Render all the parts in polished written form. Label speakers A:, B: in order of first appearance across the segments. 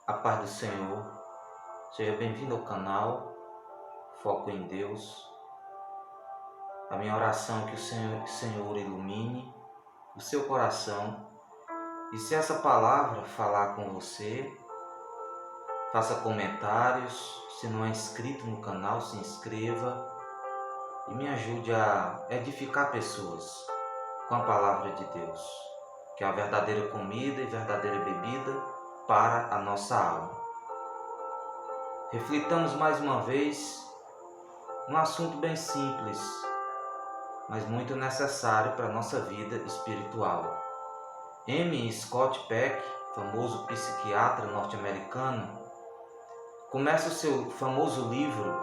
A: A paz do Senhor, seja bem-vindo ao canal Foco em Deus. A minha oração é que o Senhor ilumine o seu coração e se essa palavra falar com você, faça comentários. Se não é inscrito no canal, se inscreva e me ajude a edificar pessoas com a palavra de Deus, que é a verdadeira comida e verdadeira bebida para a nossa alma. Reflitamos mais uma vez num assunto bem simples, mas muito necessário para a nossa vida espiritual. M. Scott Peck, famoso psiquiatra norte-americano, começa o seu famoso livro,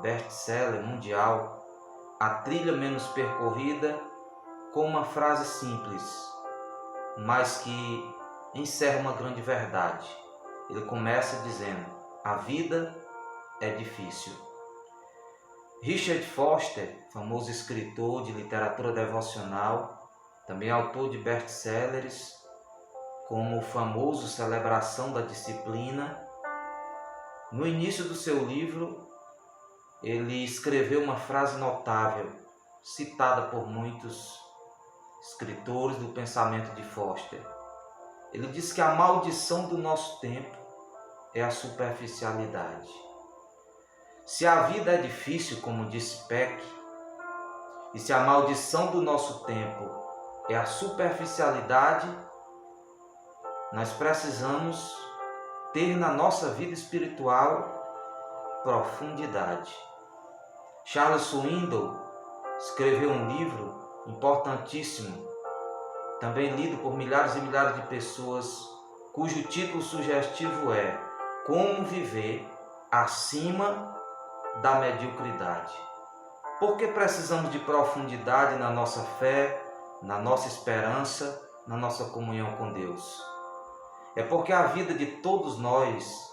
A: best-seller mundial, A Trilha Menos Percorrida, com uma frase simples, mas que encerra uma grande verdade. Ele começa dizendo: a vida é difícil. Richard Foster, famoso escritor de literatura devocional, também autor de best-sellers, como o famoso Celebração da Disciplina, no início do seu livro, ele escreveu uma frase notável, citada por muitos escritores do pensamento de Foster. Ele diz que a maldição do nosso tempo é a superficialidade. Se a vida é difícil, como disse Peck, e se a maldição do nosso tempo é a superficialidade, nós precisamos ter na nossa vida espiritual profundidade. Charles Swindoll escreveu um livro importantíssimo, também lido por milhares e milhares de pessoas, cujo título sugestivo é Como Viver Acima da Mediocridade. Por que precisamos de profundidade na nossa fé, na nossa esperança, na nossa comunhão com Deus? É porque a vida de todos nós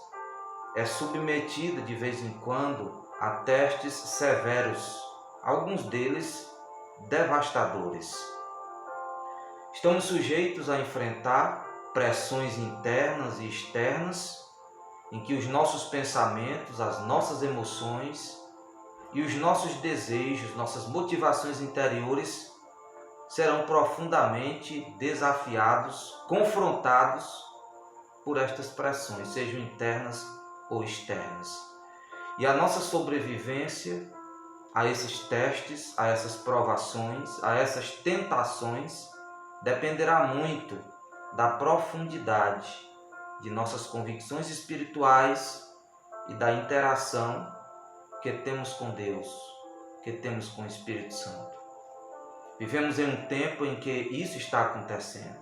A: é submetida de vez em quando a testes severos, alguns deles devastadores. Estamos sujeitos a enfrentar pressões internas e externas, em que os nossos pensamentos, as nossas emoções e os nossos desejos, nossas motivações interiores serão profundamente desafiados, confrontados por estas pressões, sejam internas ou externas. E a nossa sobrevivência a esses testes, a essas provações, a essas tentações, dependerá muito da profundidade de nossas convicções espirituais e da interação que temos com Deus, que temos com o Espírito Santo. Vivemos em um tempo em que isso está acontecendo.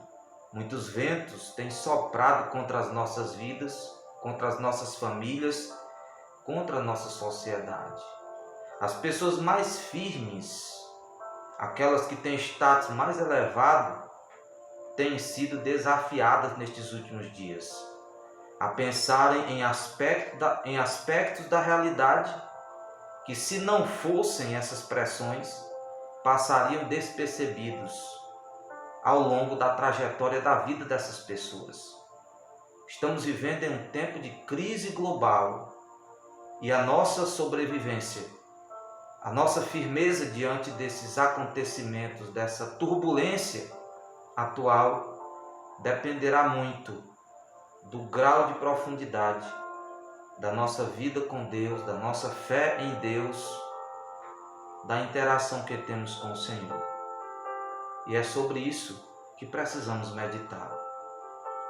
A: Muitos ventos têm soprado contra as nossas vidas, contra as nossas famílias, contra a nossa sociedade. As pessoas mais firmes, aquelas que têm status mais elevado, têm sido desafiadas nestes últimos dias a pensarem em aspectos da realidade que, se não fossem essas pressões, passariam despercebidos ao longo da trajetória da vida dessas pessoas. Estamos vivendo em um tempo de crise global e a nossa sobrevivência, a nossa firmeza diante desses acontecimentos, dessa turbulência atual, dependerá muito do grau de profundidade da nossa vida com Deus, da nossa fé em Deus, da interação que temos com o Senhor. E é sobre isso que precisamos meditar.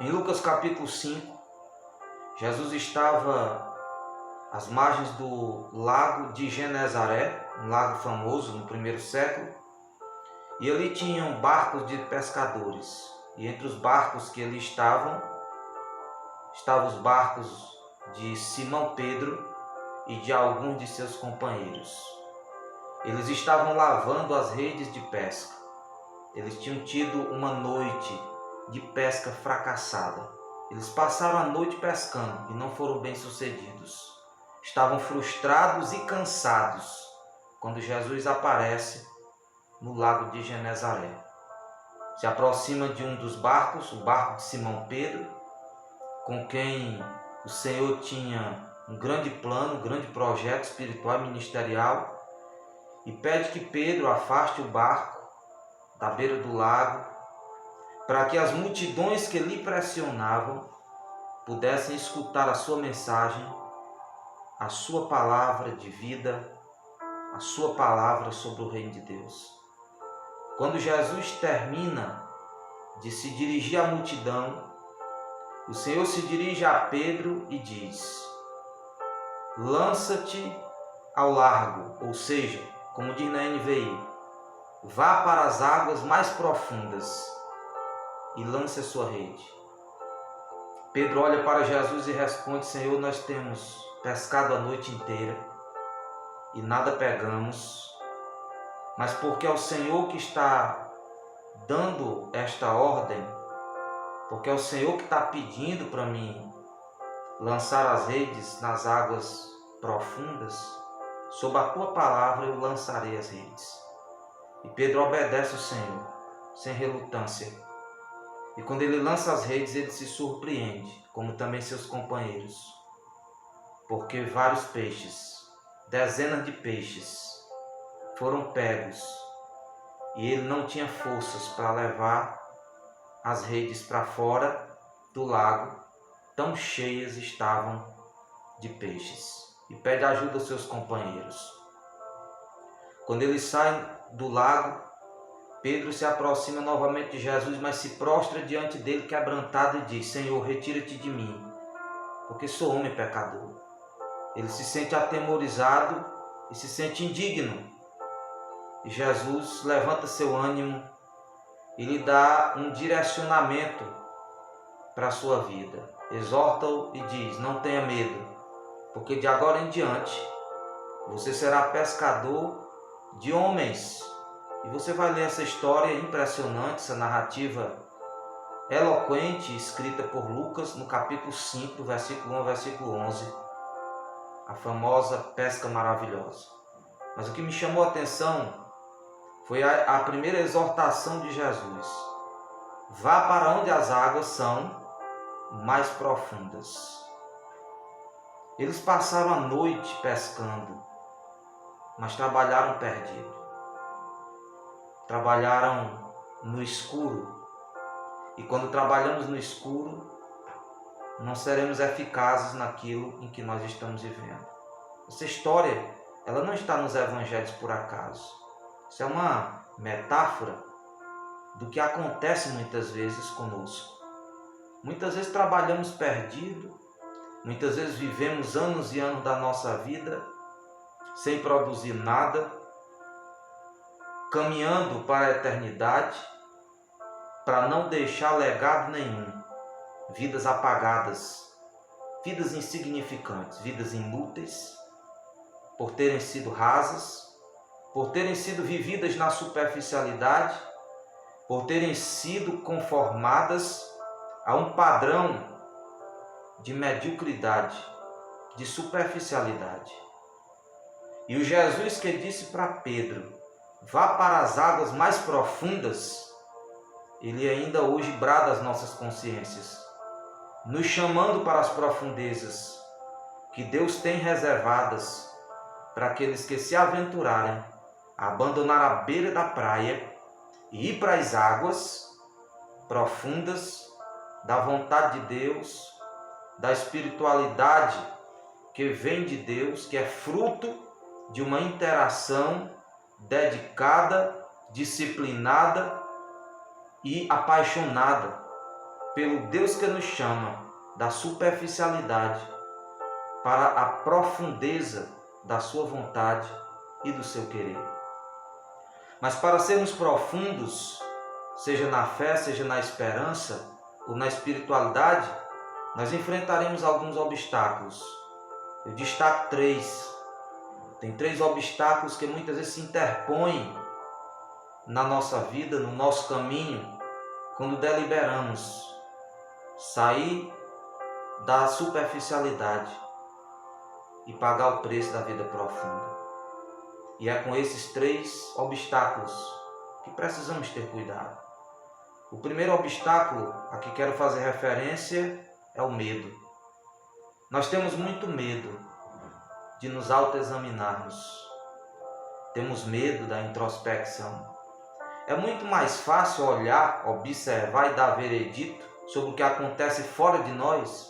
A: Em Lucas capítulo 5, Jesus estava às margens do lago de Genezaré, um lago famoso no primeiro século, e ali tinham barcos de pescadores. E entre os barcos que ali estavam os barcos de Simão Pedro e de alguns de seus companheiros. Eles estavam lavando as redes de pesca. Eles tinham tido uma noite de pesca fracassada. Eles passaram a noite pescando e não foram bem-sucedidos. Estavam frustrados e cansados quando Jesus aparece no lago de Genezaré. Se aproxima de um dos barcos, o barco de Simão Pedro, com quem o Senhor tinha um grande plano, um grande projeto espiritual e ministerial, e pede que Pedro afaste o barco da beira do lago, para que as multidões que lhe pressionavam pudessem escutar a sua mensagem, a sua palavra de vida, a sua palavra sobre o reino de Deus. Quando Jesus termina de se dirigir à multidão, o Senhor se dirige a Pedro e diz: lança-te ao largo, ou seja, como diz na NVI, vá para as águas mais profundas e lance a sua rede. Pedro olha para Jesus e responde: Senhor, nós temos pescado a noite inteira e nada pegamos, mas porque é o Senhor que está dando esta ordem, porque é o Senhor que está pedindo para mim lançar as redes nas águas profundas, sob a tua palavra eu lançarei as redes. E Pedro obedece o Senhor, sem relutância. E quando ele lança as redes, ele se surpreende, como também seus companheiros, porque vários peixes, dezenas de peixes, foram pegos, e ele não tinha forças para levar as redes para fora do lago, tão cheias estavam de peixes. E pede ajuda aos seus companheiros. Quando ele sai do lago, Pedro se aproxima novamente de Jesus, mas se prostra diante dele quebrantado e diz: Senhor, retira-te de mim, porque sou homem pecador. Ele se sente atemorizado e se sente indigno. E Jesus levanta seu ânimo e lhe dá um direcionamento para a sua vida. Exorta-o e diz: não tenha medo, porque de agora em diante você será pescador de homens. E você vai ler essa história impressionante, essa narrativa eloquente, escrita por Lucas no capítulo 5, versículo 1 ao versículo 11, a famosa pesca maravilhosa. Mas o que me chamou a atenção foi a primeira exortação de Jesus: vá para onde as águas são mais profundas. Eles passaram a noite pescando, mas trabalharam perdido. Trabalharam no escuro. E quando trabalhamos no escuro, não seremos eficazes naquilo em que nós estamos vivendo. Essa história, ela não está nos evangelhos por acaso. Isso é uma metáfora do que acontece muitas vezes conosco. Muitas vezes trabalhamos perdido, muitas vezes vivemos anos e anos da nossa vida sem produzir nada, caminhando para a eternidade, para não deixar legado nenhum, vidas apagadas, vidas insignificantes, vidas inúteis, por terem sido rasas, por terem sido vividas na superficialidade, por terem sido conformadas a um padrão de mediocridade, de superficialidade. E o Jesus que disse para Pedro: vá para as águas mais profundas, ele ainda hoje brada às nossas consciências, nos chamando para as profundezas que Deus tem reservadas para aqueles que se aventurarem a abandonar a beira da praia e ir para as águas profundas da vontade de Deus, da espiritualidade que vem de Deus, que é fruto de uma interação dedicada, disciplinada e apaixonada pelo Deus que nos chama da superficialidade para a profundeza da sua vontade e do seu querer. Mas para sermos profundos, seja na fé, seja na esperança ou na espiritualidade, nós enfrentaremos alguns obstáculos. Eu destaco 3. Tem 3 obstáculos que muitas vezes se interpõem na nossa vida, no nosso caminho, quando deliberamos sair da superficialidade e pagar o preço da vida profunda. E é com esses 3 obstáculos que precisamos ter cuidado. O primeiro obstáculo a que quero fazer referência é o medo. Nós temos muito medo de nos autoexaminarmos. Temos medo da introspecção. É muito mais fácil olhar, observar e dar veredito sobre o que acontece fora de nós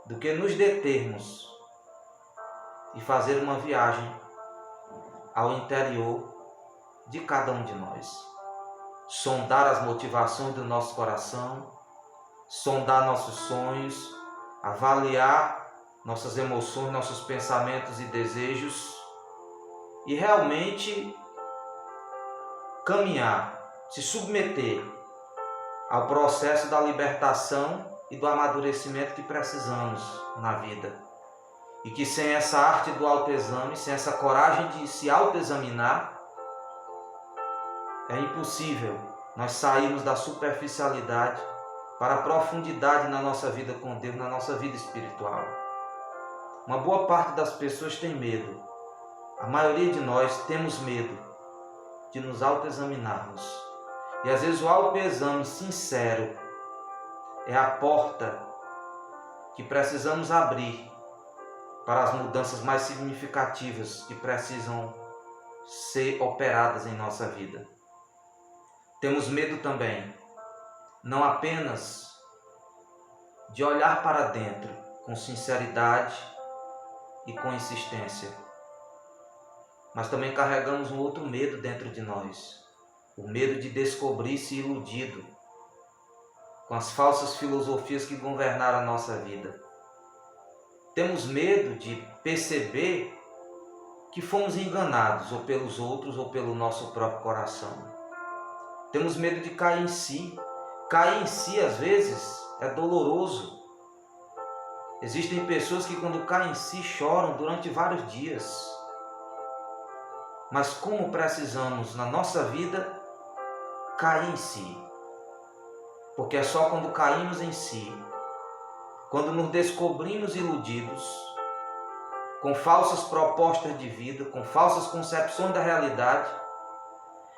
A: do que nos determos e fazer uma viagem ao interior de cada um de nós. Sondar as motivações do nosso coração, sondar nossos sonhos, avaliar nossas emoções, nossos pensamentos e desejos e realmente caminhar, se submeter ao processo da libertação e do amadurecimento que precisamos na vida. E que sem essa arte do autoexame, sem essa coragem de se autoexaminar, é impossível nós sairmos da superficialidade para a profundidade na nossa vida com Deus, na nossa vida espiritual. Uma boa parte das pessoas tem medo. A maioria de nós temos medo de nos autoexaminarmos. E às vezes o autoexame sincero é a porta que precisamos abrir para as mudanças mais significativas que precisam ser operadas em nossa vida. Temos medo também, não apenas de olhar para dentro com sinceridade e com insistência, mas também carregamos um outro medo dentro de nós, o medo de descobrir-se iludido com as falsas filosofias que governaram a nossa vida. Temos medo de perceber que fomos enganados, ou pelos outros, ou pelo nosso próprio coração. Temos medo de cair em si. Cair em si, às vezes, é doloroso. Existem pessoas que, quando caem em si, choram durante vários dias. Mas como precisamos, na nossa vida, cair em si? Porque é só quando caímos em si, quando nos descobrimos iludidos, com falsas propostas de vida, com falsas concepções da realidade,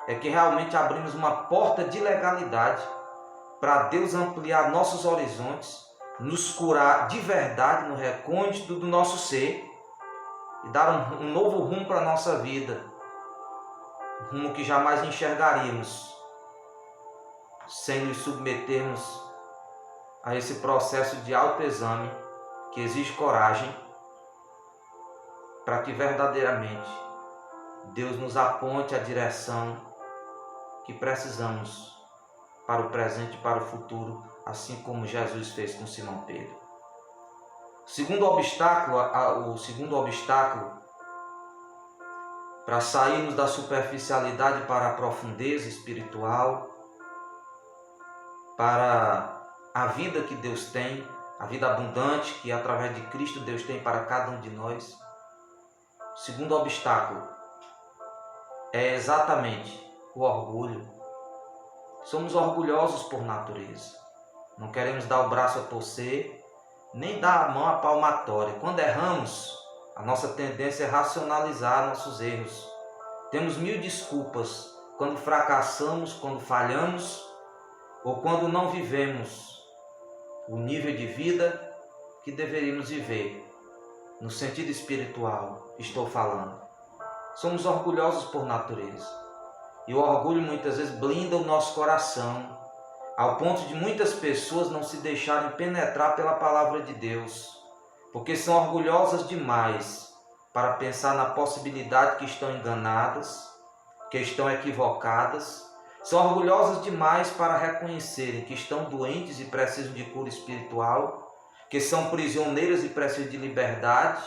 A: é que realmente abrimos uma porta de legalidade para Deus ampliar nossos horizontes, nos curar de verdade no recôndito do nosso ser e dar um novo rumo para a nossa vida, um rumo que jamais enxergaríamos sem nos submetermos a esse processo de autoexame que exige coragem para que verdadeiramente Deus nos aponte a direção que precisamos para o presente e para o futuro, assim como Jesus fez com Simão Pedro. O segundo obstáculo para sairmos da superficialidade para a profundeza espiritual, para a vida que Deus tem, a vida abundante que através de Cristo Deus tem para cada um de nós. O segundo obstáculo é exatamente o orgulho. Somos orgulhosos por natureza. Não queremos dar o braço a torcer, nem dar a mão à palmatória. Quando erramos, a nossa tendência é racionalizar nossos erros. Temos mil desculpas quando fracassamos, quando falhamos, ou quando não vivemos o nível de vida que deveríamos viver. No sentido espiritual, estou falando. Somos orgulhosos por natureza. E o orgulho muitas vezes blinda o nosso coração, ao ponto de muitas pessoas não se deixarem penetrar pela palavra de Deus, porque são orgulhosas demais para pensar na possibilidade que estão enganadas, que estão equivocadas. São orgulhosas demais para reconhecerem que estão doentes e precisam de cura espiritual, que são prisioneiras e precisam de liberdade,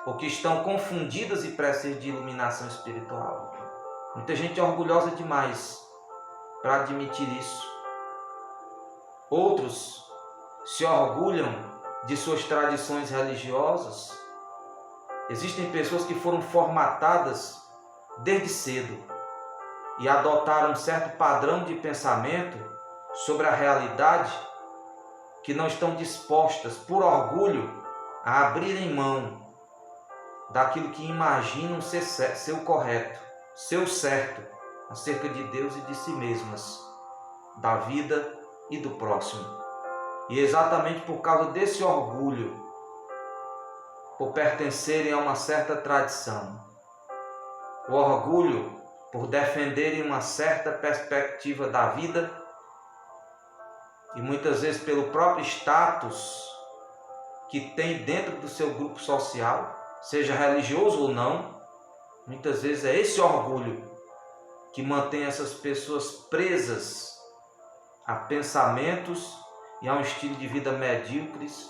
A: ou que estão confundidas e precisam de iluminação espiritual. Muita gente é orgulhosa demais para admitir isso. Outros se orgulham de suas tradições religiosas. Existem pessoas que foram formatadas desde cedo e adotaram um certo padrão de pensamento sobre a realidade, que não estão dispostas, por orgulho, a abrirem mão daquilo que imaginam ser o correto, ser o certo acerca de Deus e de si mesmas, da vida e do próximo. E exatamente por causa desse orgulho por pertencerem a uma certa tradição. O orgulho por defenderem uma certa perspectiva da vida e muitas vezes pelo próprio status que tem dentro do seu grupo social, seja religioso ou não. Muitas vezes é esse orgulho que mantém essas pessoas presas a pensamentos e a um estilo de vida medíocres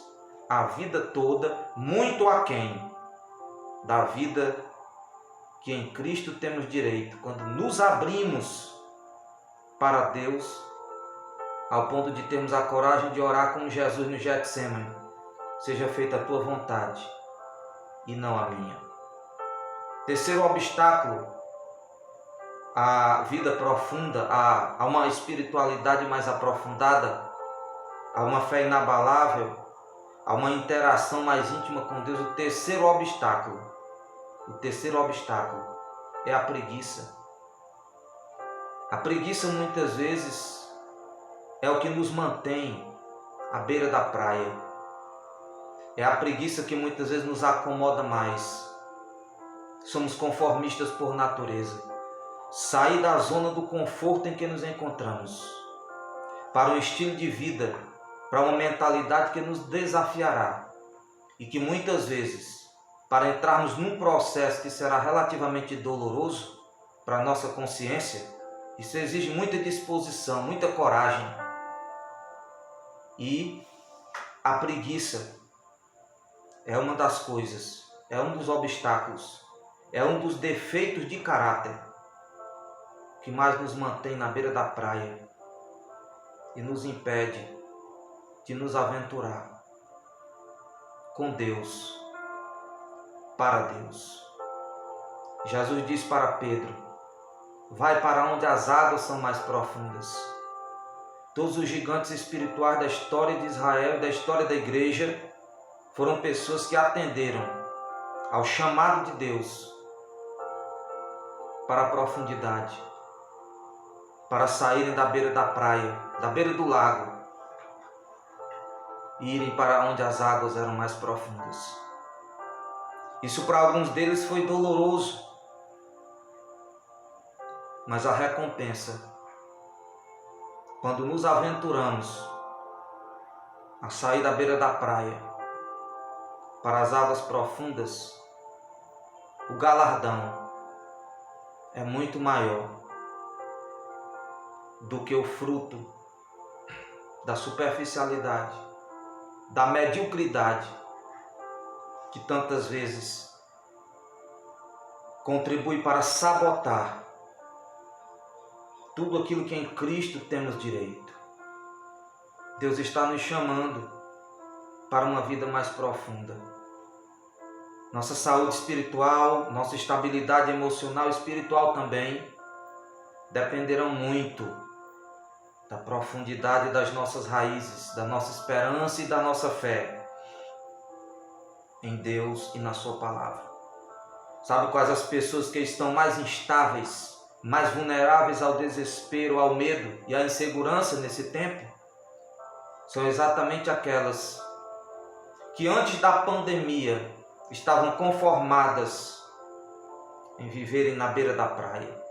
A: a vida toda, muito aquém da vida que em Cristo temos direito, quando nos abrimos para Deus, ao ponto de termos a coragem de orar como Jesus no Getsêmani: seja feita a tua vontade e não a minha. Terceiro obstáculo à vida profunda, a uma espiritualidade mais aprofundada, a uma fé inabalável, a uma interação mais íntima com Deus. O terceiro obstáculo é a preguiça. A preguiça muitas vezes é o que nos mantém à beira da praia. É a preguiça que muitas vezes nos acomoda mais. Somos conformistas por natureza. Sair da zona do conforto em que nos encontramos para um estilo de vida, para uma mentalidade que nos desafiará e que muitas vezes, para entrarmos num processo que será relativamente doloroso para a nossa consciência, isso exige muita disposição, muita coragem. E a preguiça é uma das coisas, é um dos obstáculos, é um dos defeitos de caráter que mais nos mantém na beira da praia e nos impede de nos aventurar com Deus, para Deus. Jesus disse para Pedro: vai para onde as águas são mais profundas. Todos os gigantes espirituais da história de Israel e da história da igreja foram pessoas que atenderam ao chamado de Deus para a profundidade, para saírem da beira da praia, da beira do lago, e irem para onde as águas eram mais profundas. Isso para alguns deles foi doloroso, mas a recompensa, quando nos aventuramos a sair da beira da praia para as águas profundas, o galardão é muito maior do que o fruto da superficialidade, da mediocridade que tantas vezes contribui para sabotar tudo aquilo que em Cristo temos direito. Deus está nos chamando para uma vida mais profunda. Nossa saúde espiritual, nossa estabilidade emocional e espiritual também dependerão muito da profundidade das nossas raízes, da nossa esperança e da nossa fé em Deus e na sua palavra. Sabe quais as pessoas que estão mais instáveis, mais vulneráveis ao desespero, ao medo e à insegurança nesse tempo? São exatamente aquelas que antes da pandemia estavam conformadas em viverem na beira da praia,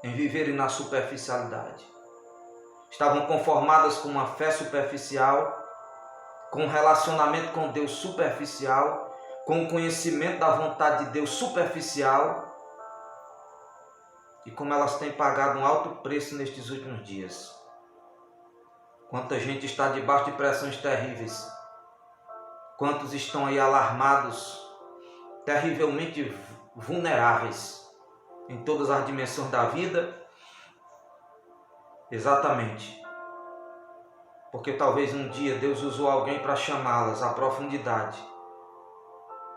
A: em viverem na superficialidade. Estavam conformadas com uma fé superficial, com um relacionamento com Deus superficial, com o conhecimento da vontade de Deus superficial. E como elas têm pagado um alto preço nestes últimos dias. Quanta gente está debaixo de pressões terríveis. Quantos estão aí alarmados, terrivelmente vulneráveis em todas as dimensões da vida. Exatamente. Porque talvez um dia Deus usou alguém para chamá-las à profundidade.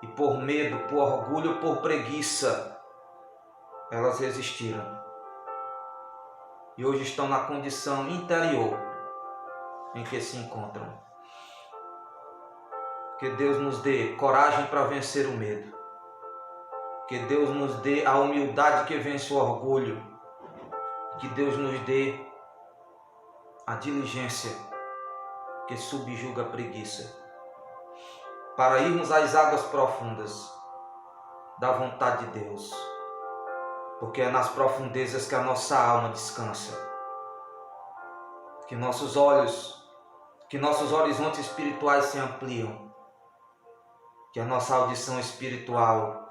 A: E por medo, por orgulho, por preguiça, elas resistiram. E hoje estão na condição interior em que se encontram. Que Deus nos dê coragem para vencer o medo. Que Deus nos dê a humildade que vence o orgulho. Que Deus nos dê a diligência que subjuga a preguiça. para irmos às águas profundas da vontade de Deus, porque é nas profundezas que a nossa alma descansa, que nossos horizontes espirituais se ampliam, que a nossa audição espiritual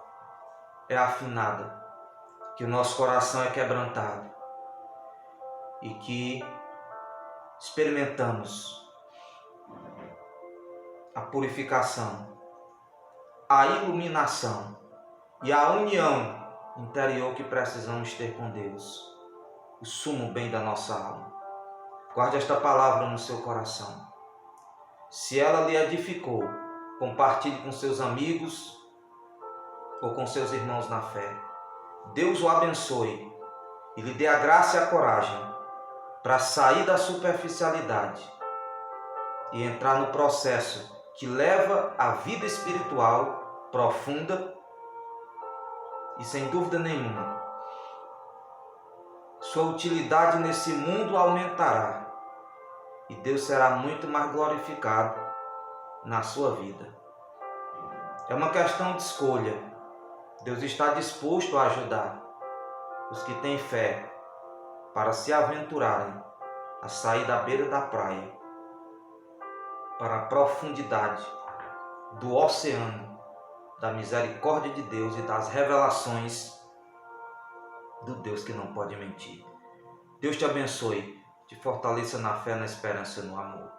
A: é afinada, que o nosso coração é quebrantado e que experimentamos a purificação, a iluminação e a união interior que precisamos ter com Deus, o sumo bem da nossa alma. Guarde esta palavra no seu coração. Se ela lhe edificou, compartilhe com seus amigos ou com seus irmãos na fé. Deus o abençoe e lhe dê a graça e a coragem para sair da superficialidade e entrar no processo que leva à vida espiritual profunda e, sem dúvida nenhuma, sua utilidade nesse mundo aumentará e Deus será muito mais glorificado na sua vida. É uma questão de escolha. Deus está disposto a ajudar os que têm fé para se aventurarem a sair da beira da praia para a profundidade do oceano da misericórdia de Deus e das revelações do Deus que não pode mentir. Deus te abençoe, te fortaleça na fé, na esperança e no amor.